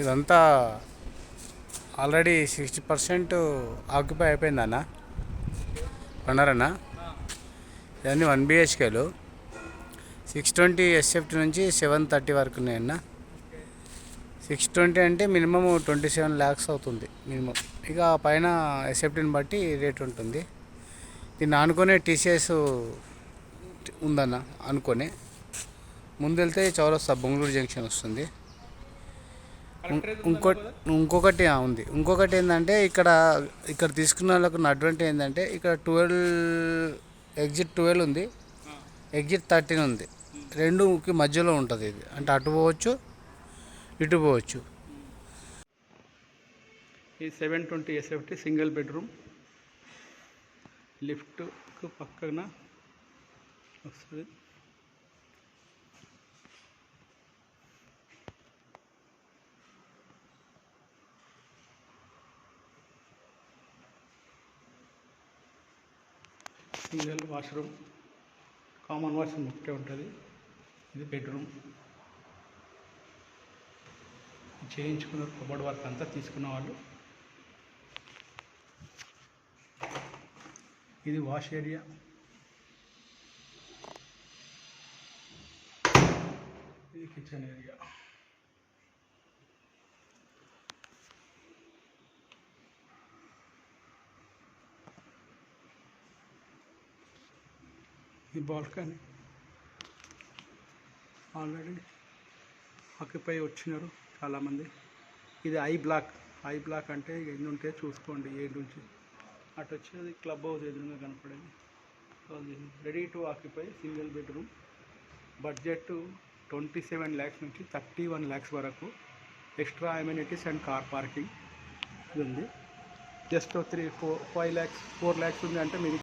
ఇదంతా already 60% occupy అయిపోయిందన్న. కొన్నారన్న. ఇవన్నీ 1 BHKలు 620 SFT నుంచి 730 వరకు ఉన్నాయన్న. 620 అంటే మినిమం 27 lakhs అవుతుంది మినిమం. ఇక పైన SFTని బట్టి రేట్ ఉంటుంది. దీన్ని ఆనుకునే TCS ఉందన్న. అనుకునే ముందెళ్తే చౌరస్తా బొంగళూరు జంక్షన్ వస్తుంది. ఇంకొకటి ఉంది. ఇంకొకటి ఏంటంటే ఇక్కడ తీసుకున్న వాళ్ళకు అడ్వాంటేజ్ ఏంటంటే ఇక్కడ ఎగ్జిట్ 12 ఉంది, ఎగ్జిట్ 13 ఉంది. రెండుకి మధ్యలో ఉంటుంది ఇది. అంటే అటు పోవచ్చు, ఇటు పోవచ్చు. ఈ 720 SFT సింగిల్ బెడ్రూమ్, లిఫ్ట్కు పక్కన వస్తుంది. సింగిల్ వాష్రూమ్, కామన్ వాష్రూమ్ ఒకటే ఉంటుంది. ఇది బెడ్రూమ్ చేయించుకున్నారు. కబోర్డ్ వర్క్ అంతా తీసుకున్న వాళ్ళు. ఇది వాష్ ఏరియా. ఇది కిచెన్ ఏరియా. ఈ బాల్కనీ ఆల్రెడీ ఆక్యుపై వచ్చినారు చాలామంది. ఇది ఐ బ్లాక్ అంటే ఎన్ని ఉంటాయో చూసుకోండి. 7 నుంచి అటు వచ్చేది క్లబ్ హౌస్ ఎదురుగా కనపడేది. So ready to occupy single bedroom. Budget 27 lakhs నుంచి 31 lakhs వరకు. Extra amenities and car parking ఉంది. జస్ట్ 4 lakhs ఉంది అంటే మీరు